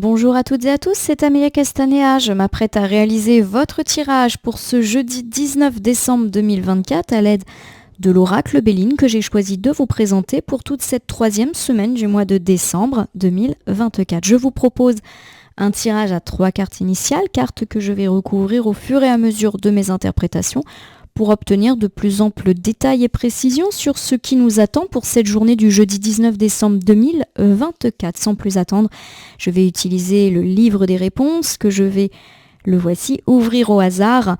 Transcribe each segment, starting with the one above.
Bonjour à toutes et à tous, c'est Amélia Castanea. Je m'apprête à réaliser votre tirage pour ce jeudi 19 décembre 2024 à l'aide de l'oracle Béline que j'ai choisi de vous présenter pour toute cette troisième semaine du mois de décembre 2024. Je vous propose un tirage à 3 cartes initiales, cartes que je vais recouvrir au fur et à mesure de mes interprétations pour obtenir de plus amples détails et précisions sur ce qui nous attend pour cette journée du jeudi 19 décembre 2024. Sans plus attendre, je vais utiliser le livre des réponses que je vais, le voici, ouvrir au hasard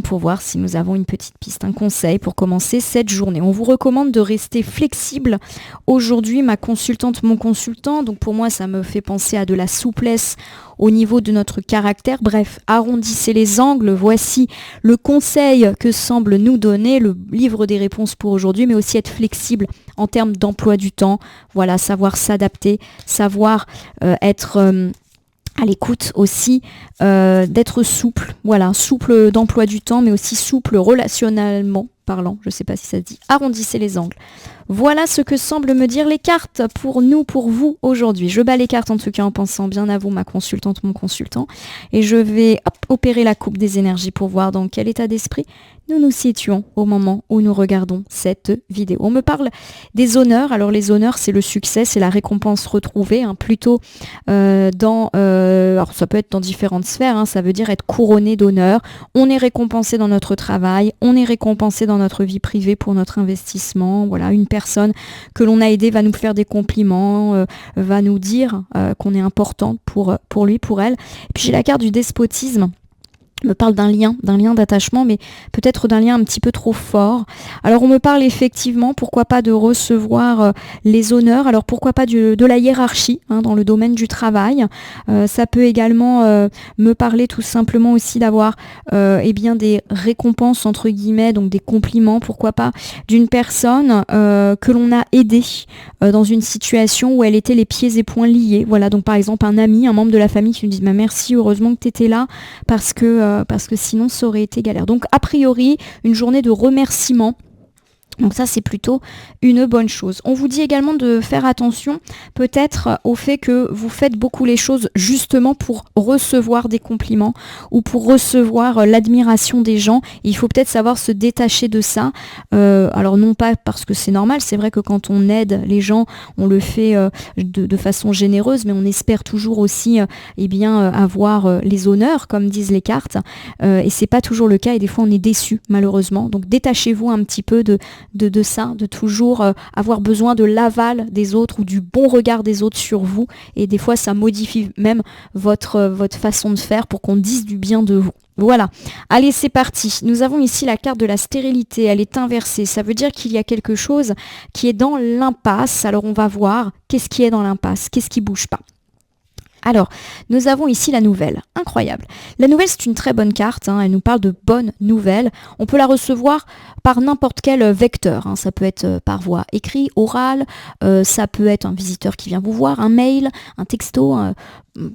pour voir si nous avons une petite piste, un conseil pour commencer cette journée. On vous recommande de rester flexible. Aujourd'hui, ma consultante, mon consultant, donc pour moi ça me fait penser à de la souplesse au niveau de notre caractère. Bref, arrondissez les angles. Voici le conseil que semble nous donner le livre des réponses pour aujourd'hui, mais aussi être flexible en termes d'emploi du temps. Voilà, savoir s'adapter, savoir être à l'écoute aussi, d'être souple. Voilà, souple d'emploi du temps, mais aussi souple relationnellement parlant. Je ne sais pas si ça se dit. Arrondissez les angles. Voilà ce que semblent me dire les cartes pour nous, pour vous aujourd'hui. Je bats les cartes en tout cas en pensant bien à vous, ma consultante, mon consultant. Et je vais opérer la coupe des énergies pour voir dans quel état d'esprit nous nous situons au moment où nous regardons cette vidéo. On me parle des honneurs. Alors les honneurs, c'est le succès, c'est la récompense retrouvée, plutôt alors ça peut être dans différentes sphères, ça veut dire être couronné d'honneur. On est récompensé dans notre travail, on est récompensé dans notre vie privée pour notre investissement. Voilà, une personne que l'on a aidée va nous faire des compliments, va nous dire qu'on est importante pour lui, pour elle. Et puis j'ai la carte du despotisme. Me parle d'un lien d'attachement, mais peut-être d'un lien un petit peu trop fort. Alors on me parle effectivement, pourquoi pas de recevoir les honneurs, alors pourquoi pas de la hiérarchie dans le domaine du travail. Ça peut également me parler tout simplement aussi d'avoir des récompenses entre guillemets, donc des compliments, pourquoi pas d'une personne que l'on a aidée dans une situation où elle était les pieds et poings liés. Voilà, donc par exemple un ami, un membre de la famille qui nous dit merci, heureusement que tu étais là parce que sinon ça aurait été galère. Donc a priori, une journée de remerciement. Donc ça, c'est plutôt une bonne chose. On vous dit également de faire attention peut-être au fait que vous faites beaucoup les choses justement pour recevoir des compliments ou pour recevoir l'admiration des gens. Il faut peut-être savoir se détacher de ça. Alors non pas parce que c'est normal, c'est vrai que quand on aide les gens, on le fait de façon généreuse, mais on espère toujours aussi avoir les honneurs, comme disent les cartes. Et c'est pas toujours le cas et des fois on est déçu malheureusement. Donc détachez-vous un petit peu de ça, de toujours avoir besoin de l'aval des autres ou du bon regard des autres sur vous. Et des fois, ça modifie même votre façon de faire pour qu'on dise du bien de vous. Voilà. Allez, c'est parti. Nous avons ici la carte de la stérilité. Elle est inversée. Ça veut dire qu'il y a quelque chose qui est dans l'impasse. Alors, on va voir qu'est-ce qui est dans l'impasse, qu'est-ce qui bouge pas. Alors, nous avons ici la nouvelle. Incroyable. La nouvelle, c'est une très bonne carte. Elle nous parle de bonnes nouvelles. On peut la recevoir par n'importe quel vecteur. Ça peut être par voie écrite, orale. Ça peut être un visiteur qui vient vous voir, un mail, un texto,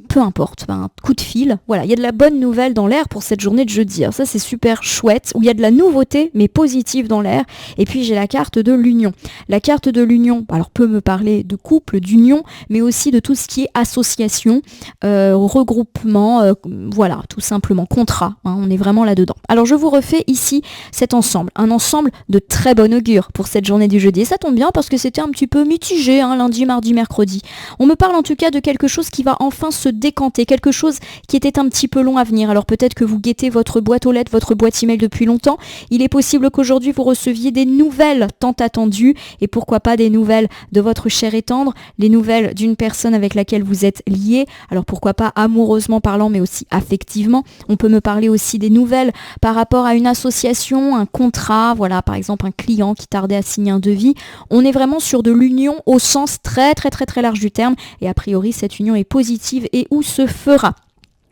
peu importe, un coup de fil. Voilà, il y a de la bonne nouvelle dans l'air pour cette journée de jeudi. Alors ça, c'est super chouette. Où il y a de la nouveauté, mais positive dans l'air. Et puis, j'ai la carte de l'union. La carte de l'union, alors peut me parler de couple, d'union, mais aussi de tout ce qui est association, regroupement, voilà, tout simplement, contrat. On est vraiment là-dedans. Alors, je vous refais ici cet ensemble. Un ensemble de très bon augure pour cette journée du jeudi. Et ça tombe bien parce que c'était un petit peu mitigé, lundi, mardi, mercredi. On me parle en tout cas de quelque chose qui va enfin se décanter, quelque chose qui était un petit peu long à venir. Alors peut-être que vous guettez votre boîte aux lettres, votre boîte email depuis longtemps. Il est possible qu'aujourd'hui vous receviez des nouvelles tant attendues et pourquoi pas des nouvelles de votre cher et tendre, les nouvelles d'une personne avec laquelle vous êtes lié. Alors pourquoi pas amoureusement parlant mais aussi affectivement. On peut me parler aussi des nouvelles par rapport à une association, un contrat, voilà, par exemple un client qui tardait à signer un devis. On est vraiment sur de l'union au sens très très très très large du terme et a priori cette union est positive et où se fera.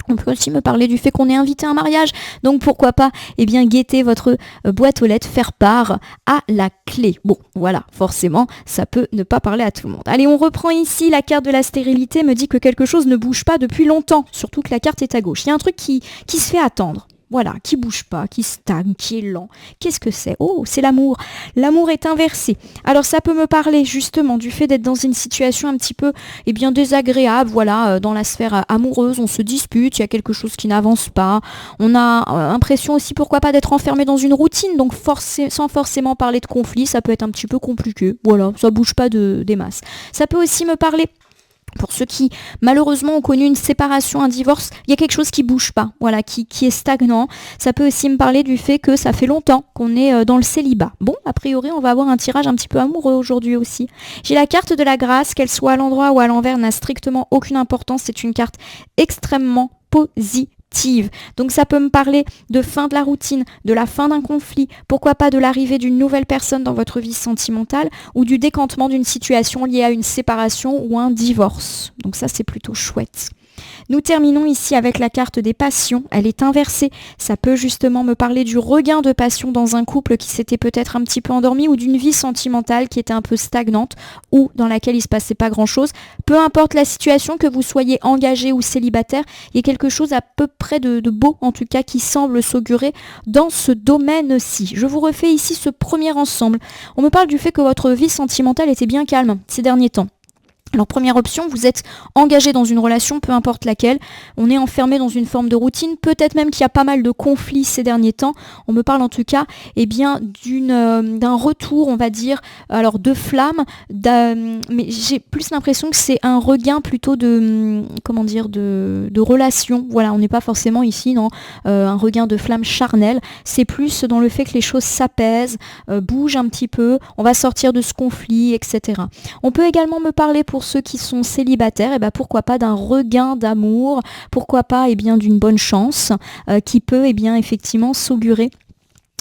On peut aussi me parler du fait qu'on est invité à un mariage, donc pourquoi pas guetter votre boîte aux lettres, faire part à la clé. Bon, voilà, forcément, ça peut ne pas parler à tout le monde. Allez, on reprend ici, la carte de la stérilité me dit que quelque chose ne bouge pas depuis longtemps, surtout que la carte est à gauche. Il y a un truc qui se fait attendre. Voilà, qui bouge pas, qui stagne, qui est lent. Qu'est-ce que c'est? Oh, c'est l'amour. L'amour est inversé. Alors ça peut me parler justement du fait d'être dans une situation un petit peu désagréable, voilà, dans la sphère amoureuse, on se dispute, il y a quelque chose qui n'avance pas. On a l'impression aussi, pourquoi pas, d'être enfermé dans une routine, donc sans forcément parler de conflit, ça peut être un petit peu compliqué. Voilà, ça bouge pas des masses. Ça peut aussi me parler, pour ceux qui malheureusement ont connu une séparation, un divorce, il y a quelque chose qui bouge pas, voilà, qui est stagnant. Ça peut aussi me parler du fait que ça fait longtemps qu'on est dans le célibat. Bon, a priori, on va avoir un tirage un petit peu amoureux aujourd'hui aussi. J'ai la carte de la grâce, qu'elle soit à l'endroit ou à l'envers n'a strictement aucune importance. C'est une carte extrêmement positive. Donc ça peut me parler de fin de la routine, de la fin d'un conflit, pourquoi pas de l'arrivée d'une nouvelle personne dans votre vie sentimentale ou du décantement d'une situation liée à une séparation ou un divorce. Donc ça, c'est plutôt chouette. Nous terminons ici avec la carte des passions. Elle est inversée. Ça peut justement me parler du regain de passion dans un couple qui s'était peut-être un petit peu endormi ou d'une vie sentimentale qui était un peu stagnante ou dans laquelle il ne se passait pas grand-chose. Peu importe la situation, que vous soyez engagé ou célibataire, il y a quelque chose à peu près de beau en tout cas qui semble s'augurer dans ce domaine-ci. Je vous refais ici ce premier ensemble. On me parle du fait que votre vie sentimentale était bien calme ces derniers temps. Alors première option, vous êtes engagé dans une relation, peu importe laquelle, on est enfermé dans une forme de routine, peut-être même qu'il y a pas mal de conflits ces derniers temps. On me parle en tout cas d'un retour, on va dire, alors de flamme, mais j'ai plus l'impression que c'est un regain plutôt de relation. Voilà, on n'est pas forcément ici dans un regain de flamme charnelle, c'est plus dans le fait que les choses s'apaisent, bougent un petit peu, on va sortir de ce conflit, etc. On peut également me parler pour ceux qui sont célibataires, pourquoi pas d'un regain d'amour, pourquoi pas d'une bonne chance qui peut effectivement s'augurer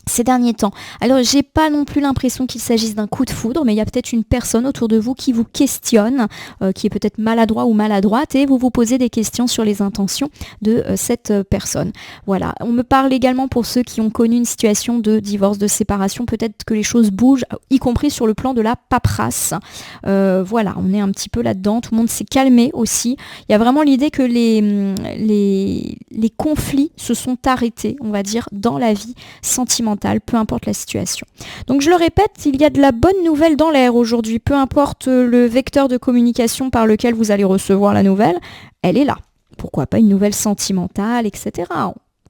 ces derniers temps. Alors, j'ai pas non plus l'impression qu'il s'agisse d'un coup de foudre, mais il y a peut-être une personne autour de vous qui vous questionne, qui est peut-être maladroit ou maladroite, et vous vous posez des questions sur les intentions de cette personne. Voilà. On me parle également pour ceux qui ont connu une situation de divorce, de séparation, peut-être que les choses bougent, y compris sur le plan de la paperasse. Voilà, on est un petit peu là-dedans, tout le monde s'est calmé aussi. Il y a vraiment l'idée que les conflits se sont arrêtés, on va dire, dans la vie sentimentale, peu importe la situation. Donc je le répète, il y a de la bonne nouvelle dans l'air aujourd'hui, peu importe le vecteur de communication par lequel vous allez recevoir la nouvelle, elle est là. Pourquoi pas une nouvelle sentimentale, etc.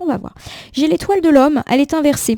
On va voir. J'ai l'étoile de l'homme, elle est inversée.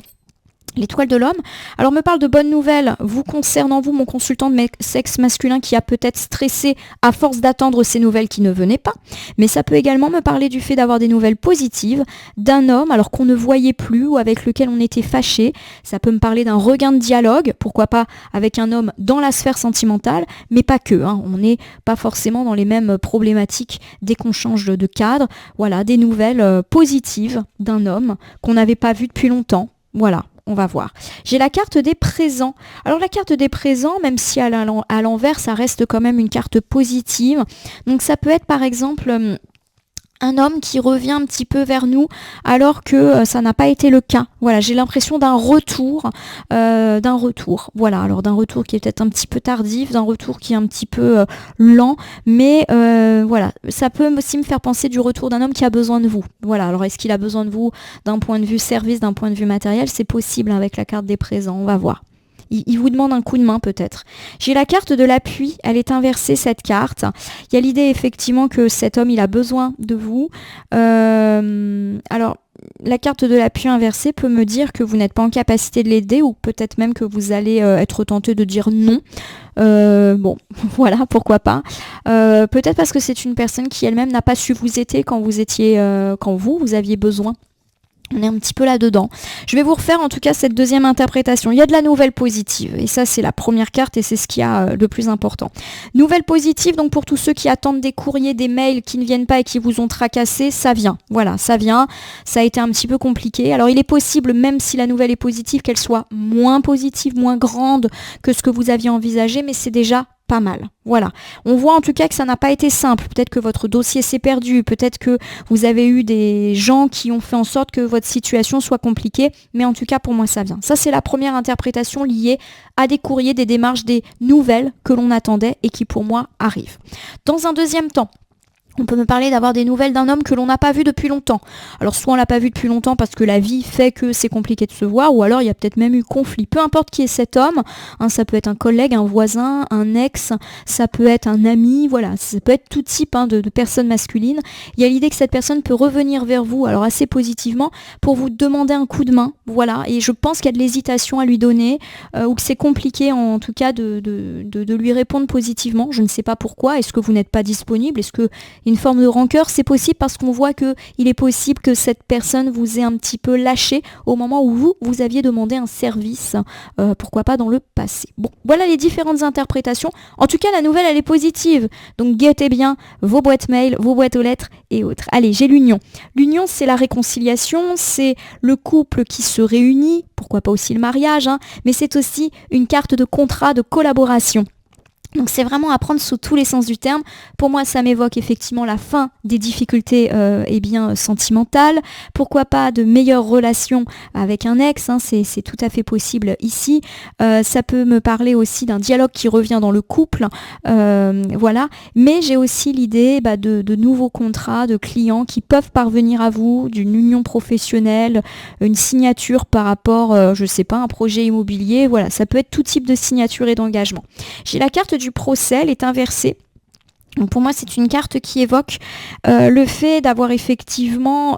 L'étoile de l'homme, alors me parle de bonnes nouvelles vous concernant, vous, mon consultant de sexe masculin qui a peut-être stressé à force d'attendre ces nouvelles qui ne venaient pas, mais ça peut également me parler du fait d'avoir des nouvelles positives d'un homme alors qu'on ne voyait plus ou avec lequel on était fâché. Ça peut me parler d'un regain de dialogue, pourquoi pas avec un homme dans la sphère sentimentale, mais pas que, on n'est pas forcément dans les mêmes problématiques dès qu'on change de cadre. Voilà, des nouvelles positives d'un homme qu'on n'avait pas vu depuis longtemps. Voilà. On va voir. J'ai la carte des présents. Alors la carte des présents, même si à l'envers, ça reste quand même une carte positive. Donc ça peut être par exemple un homme qui revient un petit peu vers nous alors que ça n'a pas été le cas. Voilà, j'ai l'impression d'un retour. Voilà, alors d'un retour qui est peut-être un petit peu tardif, d'un retour qui est un petit peu lent, mais voilà, ça peut aussi me faire penser du retour d'un homme qui a besoin de vous. Voilà, alors est-ce qu'il a besoin de vous d'un point de vue service, d'un point de vue matériel? C'est possible avec la carte des présents, on va voir. Il vous demande un coup de main peut-être. J'ai la carte de l'appui, elle est inversée cette carte. Il y a l'idée effectivement que cet homme il a besoin de vous. Alors la carte de l'appui inversée peut me dire que vous n'êtes pas en capacité de l'aider ou peut-être même que vous allez être tenté de dire non. Bon, voilà, pourquoi pas. Peut-être parce que c'est une personne qui elle-même n'a pas su vous aider quand vous aviez besoin. On est un petit peu là-dedans. Je vais vous refaire en tout cas cette deuxième interprétation. Il y a de la nouvelle positive. Et ça, c'est la première carte et c'est ce qui a le plus important. Nouvelle positive, donc pour tous ceux qui attendent des courriers, des mails qui ne viennent pas et qui vous ont tracassé, ça vient. Voilà, ça vient. Ça a été un petit peu compliqué. Alors, il est possible, même si la nouvelle est positive, qu'elle soit moins positive, moins grande que ce que vous aviez envisagé, mais c'est déjà pas mal. Voilà. On voit en tout cas que ça n'a pas été simple. Peut-être que votre dossier s'est perdu. Peut-être que vous avez eu des gens qui ont fait en sorte que votre situation soit compliquée. Mais en tout cas, pour moi, ça vient. Ça, c'est la première interprétation liée à des courriers, des démarches, des nouvelles que l'on attendait et qui, pour moi, arrivent. Dans un deuxième temps, On peut me parler d'avoir des nouvelles d'un homme que l'on n'a pas vu depuis longtemps. Alors soit on l'a pas vu depuis longtemps parce que la vie fait que c'est compliqué de se voir, ou alors il y a peut-être même eu conflit. Peu importe qui est cet homme, hein, ça peut être un collègue, un voisin, un ex, ça peut être un ami, voilà, ça peut être tout type de personnes masculines. Il y a l'idée que cette personne peut revenir vers vous, alors assez positivement, pour vous demander un coup de main, voilà. Et je pense qu'il y a de l'hésitation à lui donner, ou que c'est compliqué en tout cas de lui répondre positivement. Je ne sais pas pourquoi. Est-ce que vous n'êtes pas disponible? Est-ce que une forme de rancœur, c'est possible parce qu'on voit que il est possible que cette personne vous ait un petit peu lâché au moment où vous aviez demandé un service, pourquoi pas dans le passé. Bon, voilà les différentes interprétations. En tout cas, la nouvelle, elle est positive. Donc, guettez bien vos boîtes mail, vos boîtes aux lettres et autres. Allez, j'ai l'union. L'union, c'est la réconciliation, c'est le couple qui se réunit, pourquoi pas aussi le mariage, hein, mais c'est aussi une carte de contrat, de collaboration. Donc c'est vraiment à prendre sous tous les sens du terme. Pour moi, ça m'évoque effectivement la fin des difficultés sentimentales. Pourquoi pas de meilleures relations avec un ex, hein, c'est tout à fait possible ici. Ça peut me parler aussi d'un dialogue qui revient dans le couple. Voilà. Mais j'ai aussi l'idée de nouveaux contrats, de clients qui peuvent parvenir à vous, d'une union professionnelle, une signature par rapport, je sais pas, un projet immobilier. Voilà, ça peut être tout type de signature et d'engagement. J'ai la carte du procès, elle est inversée. Donc pour moi, c'est une carte qui évoque le fait d'avoir effectivement,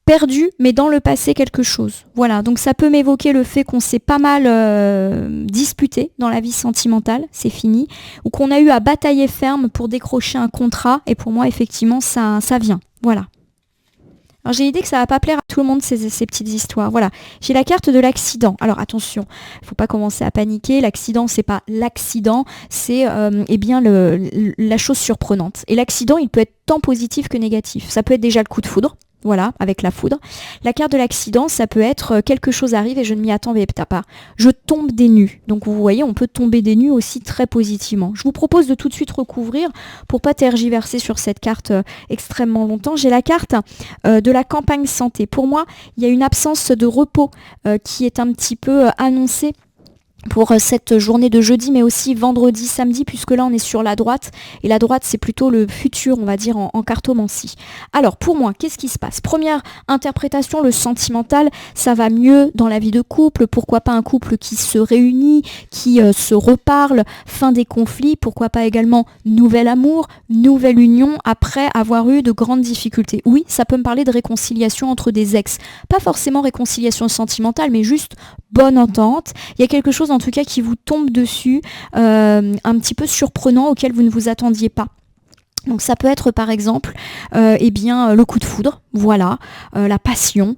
perdu, mais dans le passé quelque chose. Voilà, donc ça peut m'évoquer le fait qu'on s'est pas mal disputé dans la vie sentimentale, c'est fini, ou qu'on a eu à batailler ferme pour décrocher un contrat, et pour moi, effectivement, ça vient. Voilà. Alors j'ai l'idée que ça va pas plaire à tout le monde ces petites histoires. Voilà, j'ai la carte de l'accident. Alors attention, il faut pas commencer à paniquer. L'accident, c'est pas l'accident, c'est la chose surprenante. Et l'accident, il peut être tant positif que négatif. Ça peut être déjà le coup de foudre. Voilà, avec la foudre. La carte de l'accident, ça peut être quelque chose arrive et je ne m'y attendais pas. Je tombe des nues. Donc vous voyez, on peut tomber des nues aussi très positivement. Je vous propose de tout de suite recouvrir pour pas tergiverser sur cette carte extrêmement longtemps. J'ai la carte de la campagne santé. Pour moi, il y a une absence de repos qui est un petit peu annoncée pour cette journée de jeudi, mais aussi vendredi, samedi, puisque là on est sur la droite, et la droite c'est plutôt le futur, on va dire, en cartomancie. Alors pour moi, qu'est-ce qui se passe? Première interprétation, le sentimental, ça va mieux dans la vie de couple, pourquoi pas un couple qui se réunit, qui se reparle, fin des conflits, pourquoi pas également nouvel amour, nouvelle union, après avoir eu de grandes difficultés. Oui, ça peut me parler de réconciliation entre des ex, pas forcément réconciliation sentimentale, mais juste bonne entente. Il y a quelque chose en tout cas qui vous tombe dessus, un petit peu surprenant auquel vous ne vous attendiez pas. Donc ça peut être par exemple le coup de foudre, voilà, la passion,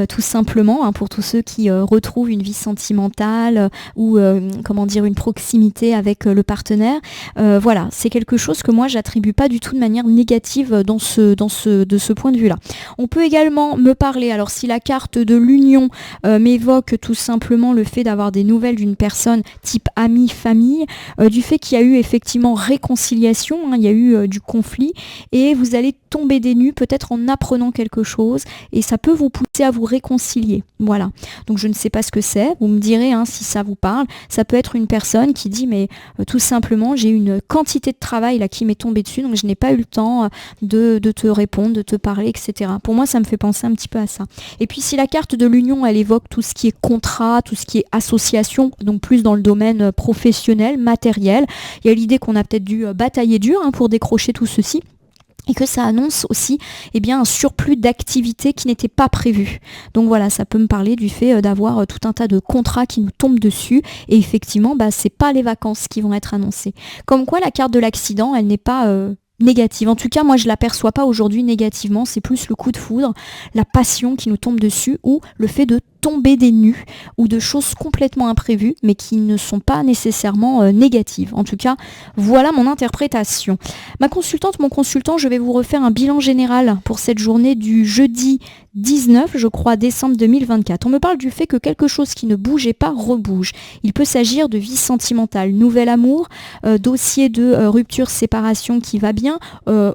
tout simplement, hein, pour tous ceux qui retrouvent une vie sentimentale ou une proximité avec le partenaire. Voilà, c'est quelque chose que moi j'attribue pas du tout de manière négative de ce point de vue-là. On peut également me parler, alors si la carte de l'union m'évoque tout simplement le fait d'avoir des nouvelles d'une personne type ami, famille, du fait qu'il y a eu effectivement réconciliation, hein, il y a eu du conflit et vous allez tomber des nues peut-être en apprenant quelque chose et ça peut vous pousser à vous réconcilier. Voilà. Donc je ne sais pas ce que c'est, vous me direz hein, si ça vous parle. Ça peut être une personne qui dit mais tout simplement j'ai une quantité de travail là qui m'est tombée dessus donc je n'ai pas eu le temps de te répondre, de te parler, etc. Pour moi ça me fait penser un petit peu à ça. Et puis si la carte de l'union elle évoque tout ce qui est contrat, tout ce qui est association, donc plus dans le domaine professionnel, matériel, il y a l'idée qu'on a peut-être dû batailler dur hein, pour décrocher tout ceci. Et que ça annonce aussi un surplus d'activités qui n'était pas prévu. Donc voilà, ça peut me parler du fait d'avoir tout un tas de contrats qui nous tombent dessus. Et effectivement, c'est pas les vacances qui vont être annoncées. Comme quoi, la carte de l'accident, elle n'est pas négative. En tout cas, moi, je l'aperçois pas aujourd'hui négativement. C'est plus le coup de foudre, la passion qui nous tombe dessus ou le fait de tomber des nues ou de choses complètement imprévues mais qui ne sont pas nécessairement négatives. En tout cas, voilà mon interprétation. Ma consultante, mon consultant, je vais vous refaire un bilan général pour cette journée du jeudi 19, je crois, décembre 2024. On me parle du fait que quelque chose qui ne bougeait pas rebouge. Il peut s'agir de vie sentimentale, nouvel amour, dossier de rupture, séparation qui va bien,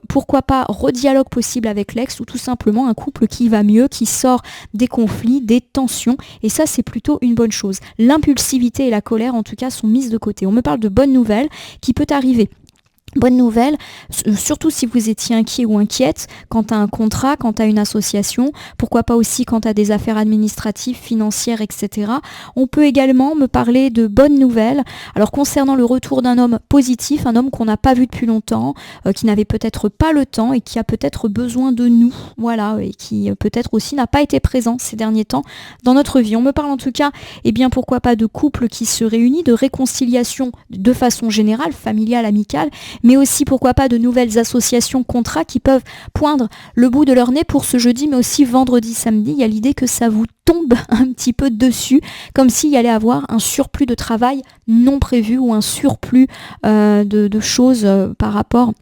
pourquoi pas redialogue possible avec l'ex ou tout simplement un couple qui va mieux, qui sort des conflits, des tensions. Et ça, c'est plutôt une bonne chose. L'impulsivité et la colère, en tout cas, sont mises de côté. On me parle de bonnes nouvelles qui peut arriver Bonne nouvelle, surtout si vous étiez inquiet ou inquiète quant à un contrat, quant à une association, pourquoi pas aussi quant à des affaires administratives, financières, etc. On peut également me parler de bonnes nouvelles. Alors concernant le retour d'un homme positif, un homme qu'on n'a pas vu depuis longtemps, qui n'avait peut-être pas le temps et qui a peut-être besoin de nous, voilà, et qui peut-être aussi n'a pas été présent ces derniers temps dans notre vie. On me parle en tout cas, eh bien pourquoi pas de couple qui se réunit, de réconciliation de façon générale, familiale, amicale, mais aussi pourquoi pas de nouvelles associations, contrats qui peuvent poindre le bout de leur nez pour ce jeudi, mais aussi vendredi, samedi. Il y a l'idée que ça vous tombe un petit peu dessus, comme s'il y allait avoir un surplus de travail non prévu ou un surplus de choses par rapport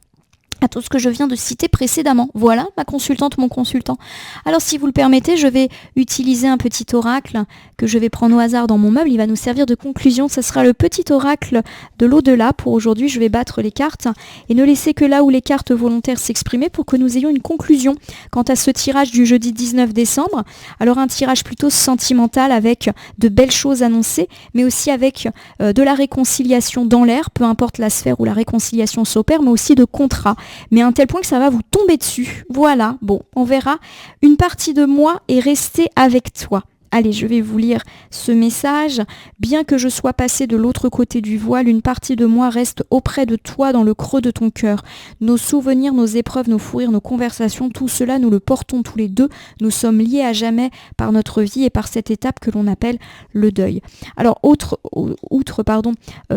à tout ce que je viens de citer précédemment. Voilà, ma consultante, mon consultant. Alors si vous le permettez, je vais utiliser un petit oracle que je vais prendre au hasard dans mon meuble. Il va nous servir de conclusion. Ce sera le petit oracle de l'au-delà. Pour aujourd'hui, je vais battre les cartes et ne laisser que là où les cartes volontaires s'exprimer pour que nous ayons une conclusion quant à ce tirage du jeudi 19 décembre. Alors un tirage plutôt sentimental avec de belles choses annoncées, mais aussi avec de la réconciliation dans l'air, peu importe la sphère où la réconciliation s'opère, mais aussi de contrats. Mais à un tel point que ça va vous tomber dessus. Voilà, bon, on verra. Une partie de moi est restée avec toi. Allez, je vais vous lire ce message. Bien que je sois passée de l'autre côté du voile, une partie de moi reste auprès de toi dans le creux de ton cœur. Nos souvenirs, nos épreuves, nos fous rires, nos conversations, tout cela, nous le portons tous les deux. Nous sommes liés à jamais par notre vie et par cette étape que l'on appelle le deuil. Alors, outre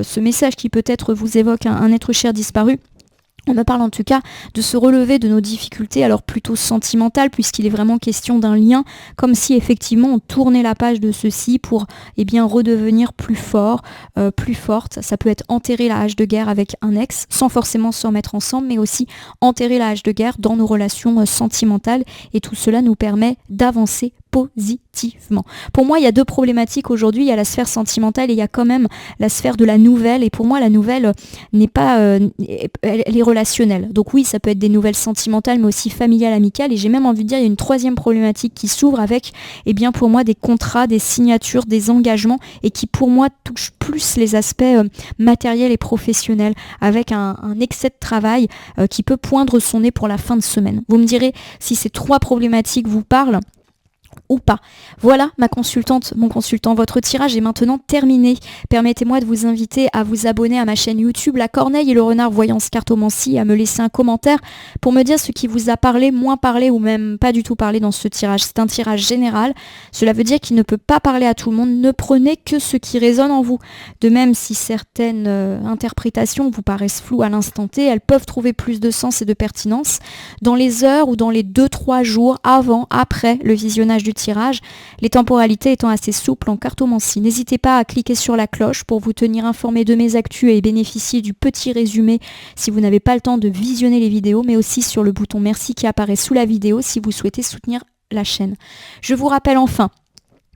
ce message qui peut-être vous évoque un être cher disparu, on me parle en tout cas de se relever de nos difficultés, alors plutôt sentimentales, puisqu'il est vraiment question d'un lien, comme si effectivement on tournait la page de ceci pour redevenir plus fort, plus forte. Ça peut être enterrer la hache de guerre avec un ex, sans forcément se remettre ensemble, mais aussi enterrer la hache de guerre dans nos relations sentimentales, et tout cela nous permet d'avancer positivement. Pour moi, il y a deux problématiques aujourd'hui. Il y a la sphère sentimentale et il y a quand même la sphère de la nouvelle. Et pour moi, la nouvelle n'est pas... elle est relationnelle. Donc oui, ça peut être des nouvelles sentimentales, mais aussi familiales, amicales. Et j'ai même envie de dire, il y a une troisième problématique qui s'ouvre avec, pour moi, des contrats, des signatures, des engagements, et qui, pour moi, touche plus les aspects matériels et professionnels, avec un excès de travail qui peut poindre son nez pour la fin de semaine. Vous me direz si ces trois problématiques vous parlent ou pas. Voilà ma consultante, mon consultant, votre tirage est maintenant terminé. Permettez-moi de vous inviter à vous abonner à ma chaîne YouTube La Corneille et le Renard Voyance Cartomancie, à me laisser un commentaire pour me dire ce qui vous a parlé, moins parlé ou même pas du tout parlé dans ce tirage. C'est un tirage général, cela veut dire qu'il ne peut pas parler à tout le monde, ne prenez que ce qui résonne en vous. De même, si certaines interprétations vous paraissent floues à l'instant T, elles peuvent trouver plus de sens et de pertinence dans les heures ou dans les 2-3 jours avant, après le visionnage du tirage, les temporalités étant assez souples en cartomancie. N'hésitez pas à cliquer sur la cloche pour vous tenir informé de mes actus et bénéficier du petit résumé si vous n'avez pas le temps de visionner les vidéos, mais aussi sur le bouton merci qui apparaît sous la vidéo si vous souhaitez soutenir la chaîne. Je vous rappelle enfin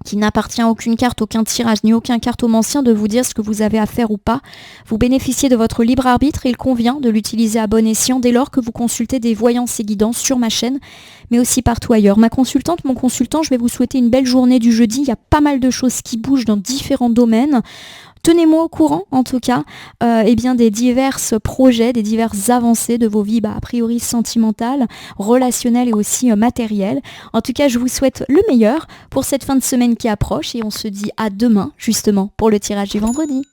qu'il n'appartient à aucune carte, aucun tirage, ni aucun cartomancien de vous dire ce que vous avez à faire ou pas. Vous bénéficiez de votre libre arbitre et il convient de l'utiliser à bon escient dès lors que vous consultez des voyances et guidances sur ma chaîne, mais aussi partout ailleurs. Ma consultante, mon consultant, je vais vous souhaiter une belle journée du jeudi. Il y a pas mal de choses qui bougent dans différents domaines. Tenez-moi au courant, en tout cas, des divers projets, des diverses avancées de vos vies, a priori sentimentales, relationnelles et aussi matérielles. En tout cas, je vous souhaite le meilleur pour cette fin de semaine qui approche et on se dit à demain, justement, pour le tirage du vendredi.